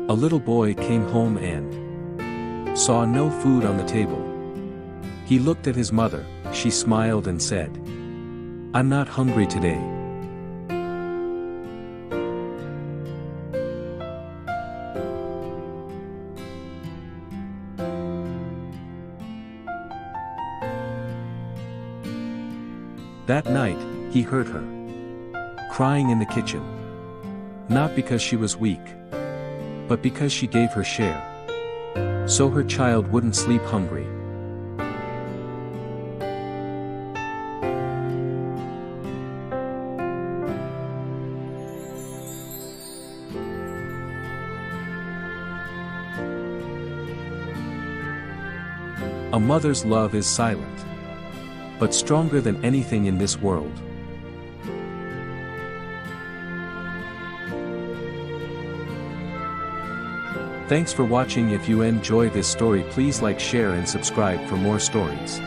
A little boy came home and saw no food on the table. He looked at his mother, she smiled and said, "I'm not hungry today." That night, he heard her crying in the kitchen. Not because she was weak, but because she gave her share, so her child wouldn't sleep hungry. A mother's love is silent, but stronger than anything in this world. Thanks for watching. If you enjoy this story, please like, share and subscribe for more stories.